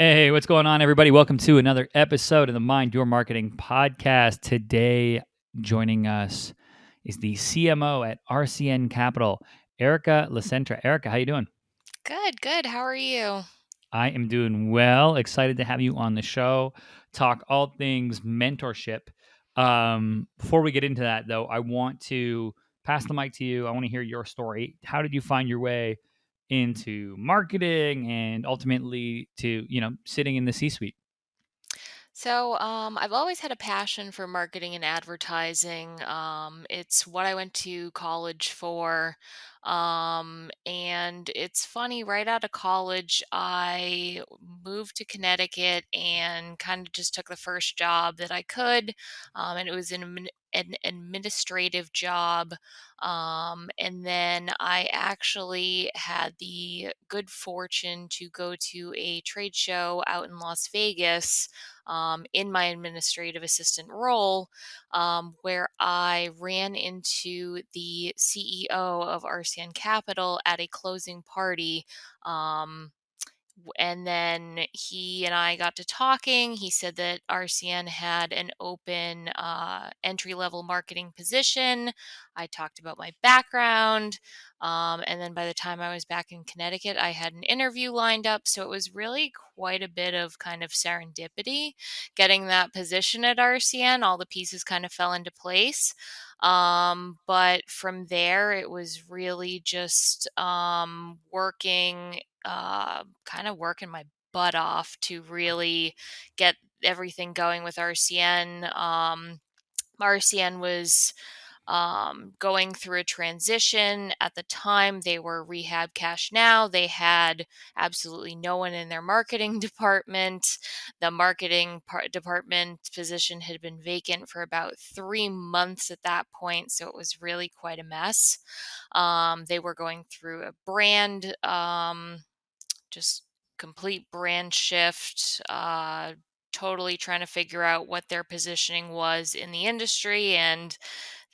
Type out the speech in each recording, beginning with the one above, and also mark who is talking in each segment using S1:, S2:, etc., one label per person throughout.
S1: Hey, what's going on, everybody? Welcome to another episode of the Mind Your Marketing podcast. Today, joining us is the CMO at RCN Capital, Erica LaCentra. Erica, how you doing?
S2: Good, good. How are you?
S1: I am doing well. Excited to have you on the show. Talk all things mentorship. Before we get into that, though, I want to pass the mic to you. I want to hear your story. How did you find your way into marketing and ultimately to sitting in the C-suite?
S2: I've always had a passion for marketing and advertising. It's what I went to college for. And it's funny, right out of college, I moved to Connecticut and kind of just took the first job that I could. And it was an administrative job. And then I actually had the good fortune to go to a trade show out in Las Vegas in my administrative assistant role, where I ran into the CEO of RCN Capital at a closing party. And then he and I got to talking. He said that RCN had an open entry level marketing position. I talked about my background. And then by the time I was back in Connecticut, I had an interview lined up. So it was really quite a bit of kind of serendipity getting that position at RCN. All the pieces kind of fell into place. But from there, it was really just kind of working my butt off to really get everything going with RCN. RCN was going through a transition. At the time, they were Rehab Cash Now. They had absolutely no one in their marketing department. The department position had been vacant for about 3 months at that point, so it was really quite a mess. They were going through a brand, just complete brand shift. Totally trying to figure out what their positioning was in the industry, and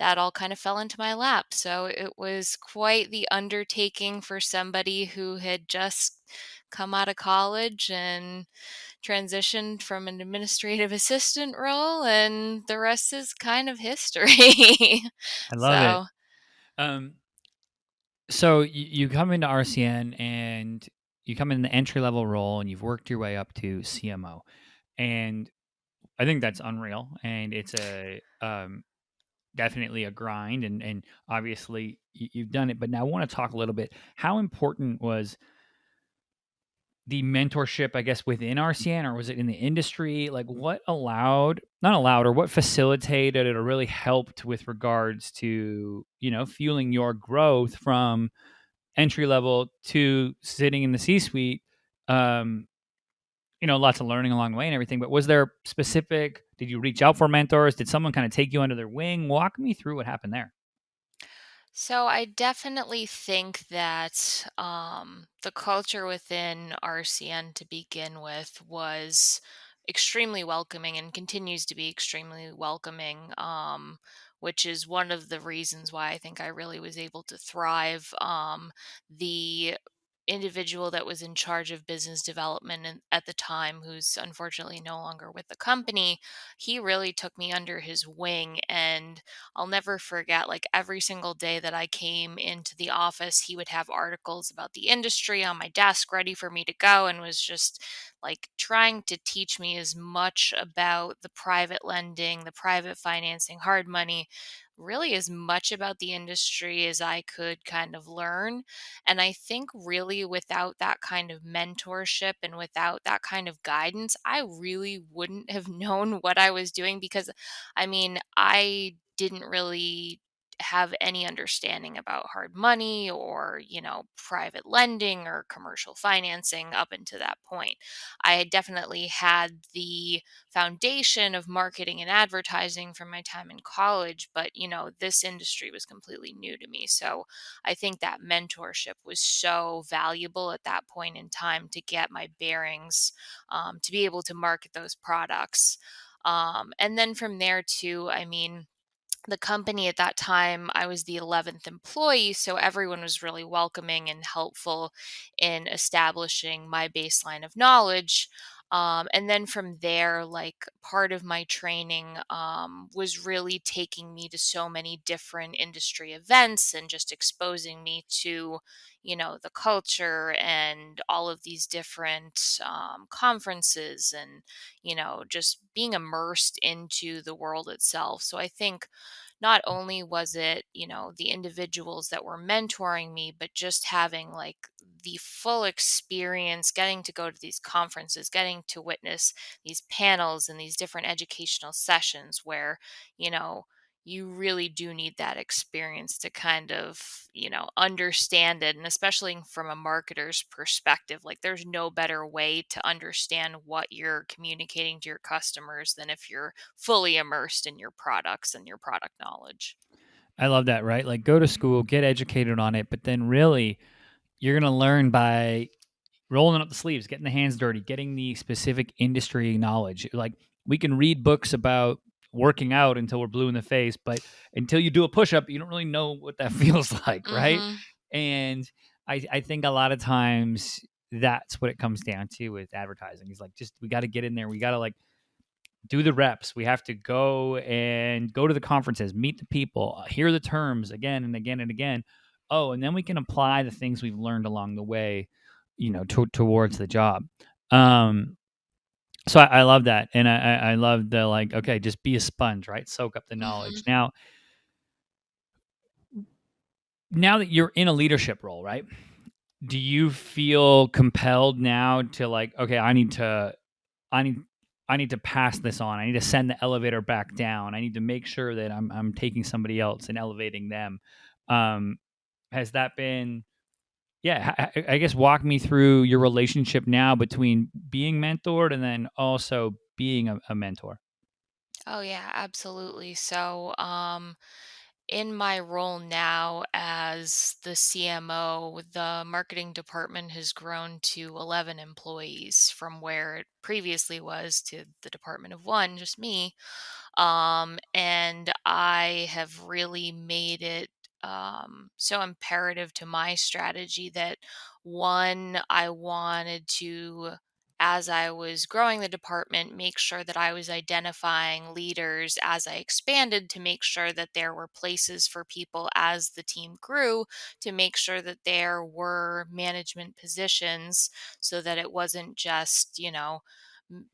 S2: that all kind of fell into my lap. So it was quite the undertaking for somebody who had just come out of college and transitioned from an administrative assistant role, and the rest is kind of history.
S1: I love it.
S2: So,
S1: Um, so you come into RCN and you come in the entry level role and you've worked your way up to CMO, and I think that's unreal. And it's a definitely a grind, and obviously you've done it. But now I want to talk a little bit. How important was the mentorship, I guess, within RCN, or was it in the industry? Like, what allowed, not allowed, or what facilitated it, or really helped with regards to fueling your growth from entry level to sitting in the C suite. Um, lots of learning along the way and everything. But was there specific? Did you reach out for mentors? Did someone kind of take you under their wing? Walk me through what happened there.
S2: so I definitely think that the culture within RCN to begin with was extremely welcoming and continues to be extremely welcoming, which is one of the reasons why I think I really was able to thrive. The individual that was in charge of business development at the time, who's unfortunately no longer with the company, he really took me under his wing. And I'll never forget, like, every single day that I came into the office, he would have articles about the industry on my desk ready for me to go, and was just like trying to teach me as much about the private lending, the private financing, hard money, really as much about the industry as I could kind of learn. And I think really without that kind of mentorship and without that kind of guidance, I really wouldn't have known what I was doing, because I didn't really have any understanding about hard money or, private lending or commercial financing up until that point. I had definitely had the foundation of marketing and advertising from my time in college, but, this industry was completely new to me. So I think that mentorship was so valuable at that point in time to get my bearings, to be able to market those products. And then from there, too, the company at that time, I was the 11th employee, so everyone was really welcoming and helpful in establishing my baseline of knowledge. And then from there, like part of my training was really taking me to so many different industry events and just exposing me to, the culture and all of these different conferences and, just being immersed into the world itself. So I think not only was it, the individuals that were mentoring me, but just having like the full experience, getting to go to these conferences, getting to witness these panels and these different educational sessions where, you know, you really do need that experience to kind of, understand it. And especially from a marketer's perspective, like there's no better way to understand what you're communicating to your customers than if you're fully immersed in your products and your product knowledge.
S1: I love that, right? Like go to school, get educated on it, but then really you're going to learn by rolling up the sleeves, getting the hands dirty, getting the specific industry knowledge. Like we can read books about working out until we're blue in the face, but until you do a push up, you don't really know what that feels like, right?
S2: Mhm.
S1: And I think a lot of times that's what it comes down to with advertising. Is like just we got to get in there. We got to like do the reps. We have to go to the conferences, meet the people, hear the terms again and again and again. Oh, and then we can apply the things we've learned along the way, towards the job. Um, so I love that, and I love the like. Okay, just be a sponge, right? Soak up the knowledge.
S2: Mhm.
S1: Now that you're in a leadership role, right? Do you feel compelled now to like, okay, I need I need to pass this on. I need to send the elevator back down. I need to make sure that I'm taking somebody else and elevating them. Um, has that been yeah, I guess walk me through your relationship now between being mentored and then also being a mentor.
S2: Oh yeah, absolutely. So, in my role now as the CMO, the marketing department has grown to 11 employees from where it previously was to the department of one, just me. And I have really made it so imperative to my strategy that one, I wanted to, as I was growing the department, make sure that I was identifying leaders as I expanded to make sure that there were places for people as the team grew, to make sure that there were management positions so that it wasn't just,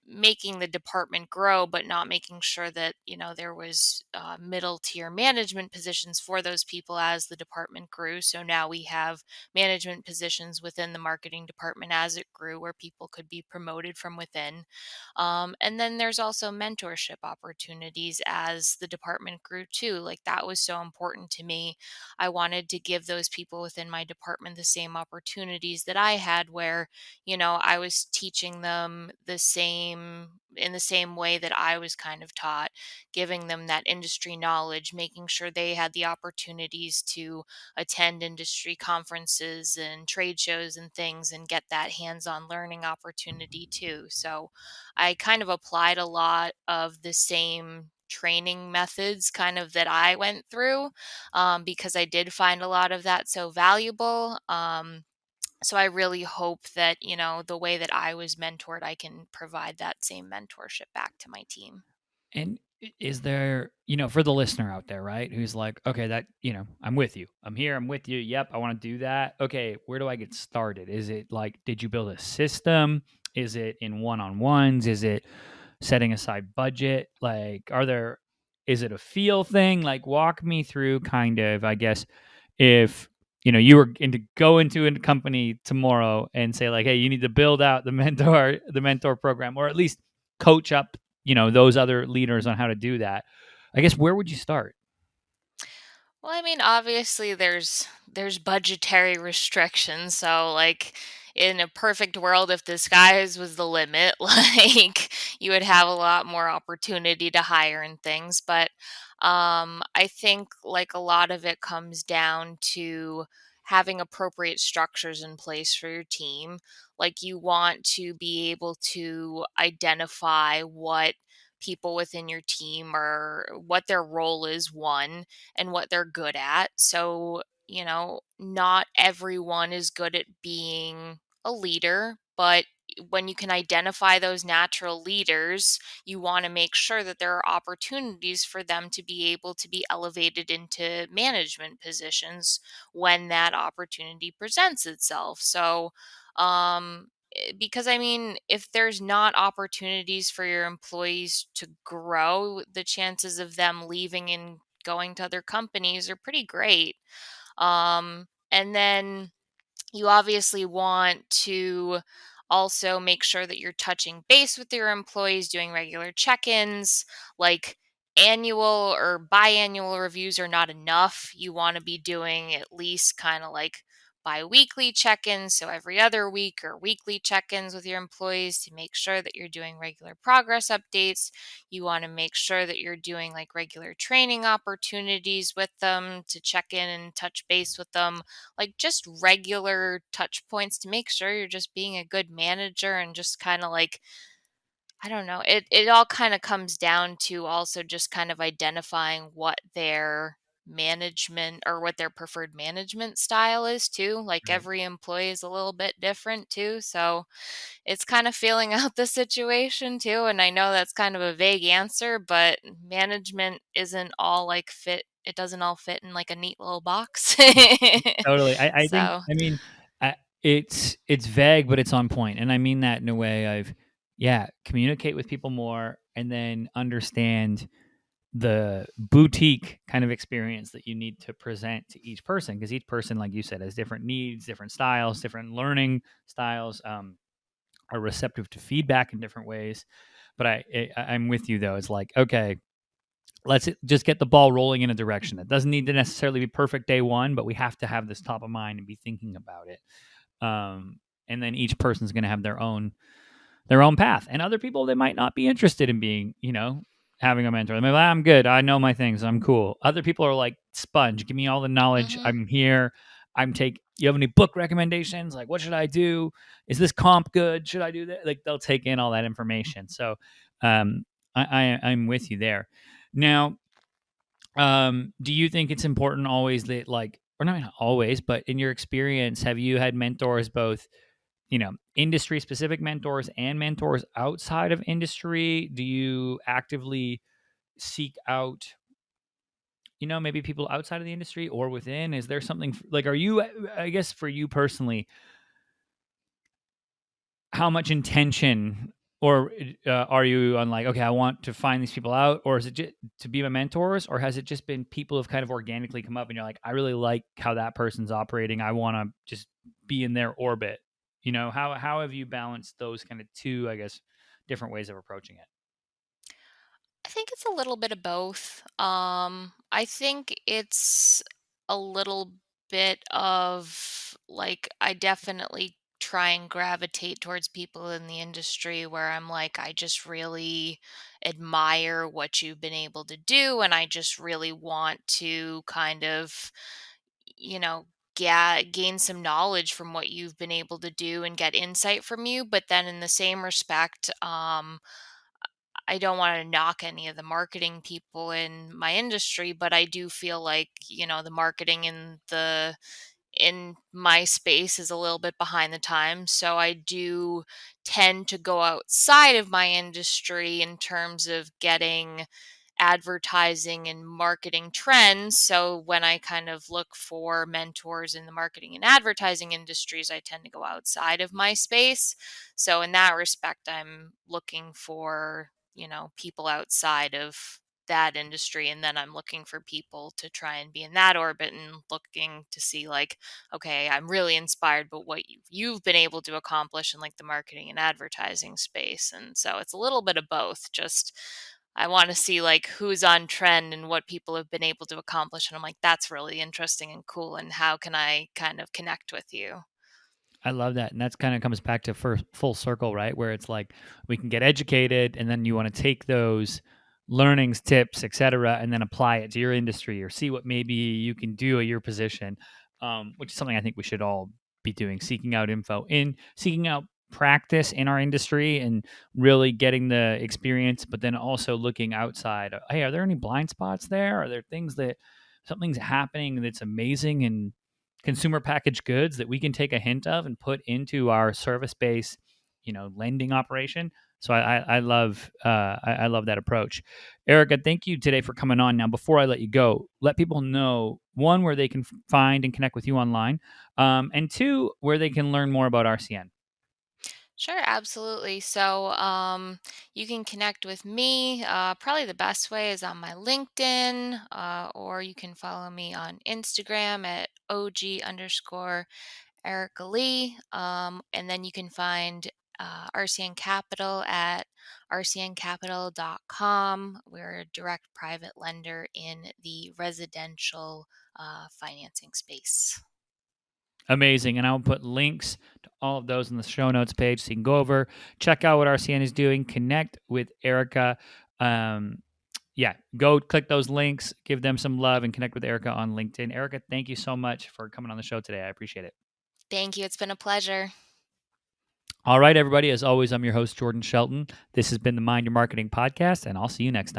S2: making the department grow but not making sure that there was middle tier management positions for those people as the department grew. So now we have management positions within the marketing department as it grew where people could be promoted from within. And then there's also mentorship opportunities as the department grew too. Like that was so important to me. I wanted to give those people within my department the same opportunities that I had where, I was teaching them in the same way that I was kind of taught, giving them that industry knowledge, making sure they had the opportunities to attend industry conferences and trade shows and things and get that hands-on learning opportunity too. So I kind of applied a lot of the same training methods kind of that I went through because I did find a lot of that so valuable. So I really hope that, the way that I was mentored, I can provide that same mentorship back to my team.
S1: And is there, for the listener out there, right, who's like, okay, that, I'm with you. I'm here. I'm with you. Yep. I want to do that. Okay. Where do I get started? Is it like, did you build a system? Is it in one on ones? Is it setting aside budget? Like, is it a feel thing? Like, walk me through kind of, I guess, if, you were to go into a company tomorrow and say like, hey, you need to build out the mentor program, or at least coach up, those other leaders on how to do that. I guess where would you start?
S2: Well, I mean, obviously there's budgetary restrictions. So like in a perfect world, if the skies was the limit, like you would have a lot more opportunity to hire and things. But I think like a lot of it comes down to having appropriate structures in place for your team. Like you want to be able to identify what people within your team or what their role is, one, and what they're good at. So, not everyone is good at being a leader, but when you can identify those natural leaders, you want to make sure that there are opportunities for them to be able to be elevated into management positions when that opportunity presents itself. So, because I mean, if there's not opportunities for your employees to grow, the chances of them leaving and going to other companies are pretty great. And then you obviously want to also make sure that you're touching base with your employees, doing regular check ins, like annual or biannual reviews are not enough. You want to be doing at least kind of like bi-weekly check-ins, so every other week or weekly check-ins with your employees to make sure that you're doing regular progress updates. You want to make sure that you're doing like regular training opportunities with them to check in and touch base with them, like just regular touch points to make sure you're just being a good manager and just kind of like, I don't know, it all kind of comes down to also just kind of identifying what their management or what their preferred management style is too. Like
S1: Right.
S2: every employee is a little bit different too. So it's kind of feeling out the situation too. And I know that's kind of a vague answer, but management isn't all like fit. It doesn't all fit in like a neat little box.
S1: Totally. I think,
S2: So,
S1: I mean, it's vague, but it's on point. And I mean that in a way of, yeah, communicate with people more and then understand the boutique kind of experience that you need to present to each person. Because each person, like you said, has different needs, different styles, different learning styles, are receptive to feedback in different ways. But I'm with you though. It's like, okay, let's just get the ball rolling in a direction. It doesn't need to necessarily be perfect day one, but we have to have this top of mind and be thinking about it. And then each person's going to have their own path, and other people they might not be interested in being, having a mentor. They might be like, I'm good. I know my things. I'm cool. Other people are like sponge. Give me all the knowledge.
S2: mhm.
S1: I'm here. You have any book recommendations? Like, what should I do? Is this comp good? Should I do that? Like, they'll take in all that information. So, um, I'm with you there. Now, do you think it's important always that, like, or not always, but in your experience, have you had mentors, both, industry specific mentors and mentors outside of industry? Do you actively seek out, maybe people outside of the industry or within? Is there something like, are you, I guess for you personally, how much intention, or are you on like, okay, I want to find these people out, or is it just to be my mentors, or has it just been people have kind of organically come up and you're like, I really like how that person's operating, I want to just be in their orbit? How have you balanced those kind of two, I guess, different ways of approaching it?
S2: I think it's a little bit of both. I think it's a little bit of like, I definitely try and gravitate towards people in the industry where I'm like, I just really admire what you've been able to do. And I just really want to kind of, you know, gain some knowledge from what you've been able to do and get insight from you. But then in the same respect, I don't want to knock any of the marketing people in my industry, but I do feel like, the marketing in my space is a little bit behind the times. So I do tend to go outside of my industry in terms of getting advertising and marketing trends. So when I kind of look for mentors in the marketing and advertising industries, I tend to go outside of my space. So in that respect, I'm looking for, people outside of that industry, and then I'm looking for people to try and be in that orbit and looking to see like, okay, I'm really inspired by what you've been able to accomplish in like the marketing and advertising space. And so it's a little bit of both. Just I want to see like who's on trend and what people have been able to accomplish. And I'm like, that's really interesting and cool. And how can I kind of connect with you?
S1: I love that. And that's kind of comes back to full circle, right? Where it's like we can get educated and then you want to take those learnings, tips, etc., and then apply it to your industry or see what maybe you can do at your position, which is something I think we should all be doing, seeking out info, in seeking out practice in our industry and really getting the experience, but then also looking outside. Hey, are there any blind spots there? Are there things that something's happening that's amazing and consumer packaged goods that we can take a hint of and put into our service base lending operation. So I love that approach. Erica, thank you today for coming on. Now, before I let you go, let people know, one, where they can find and connect with you online, and two, where they can learn more about RCN.
S2: Sure, absolutely. So, you can connect with me. Probably the best way is on my LinkedIn, or you can follow me on Instagram at OG underscore Erica Lee. And then you can find RCN Capital at rcncapital.com. We're a direct private lender in the residential financing space.
S1: Amazing. And I'll put links to all of those in the show notes page so you can go over, check out what RCN is doing, connect with Erica. Um, yeah, go click those links, give them some love, and connect with Erica on LinkedIn. Erica, thank you so much for coming on the show today. I appreciate it.
S2: Thank you. It's been a pleasure.
S1: All right, everybody. As always, I'm your host, Jordan Shelton. This has been the Mind Your Marketing podcast, and I'll see you next time.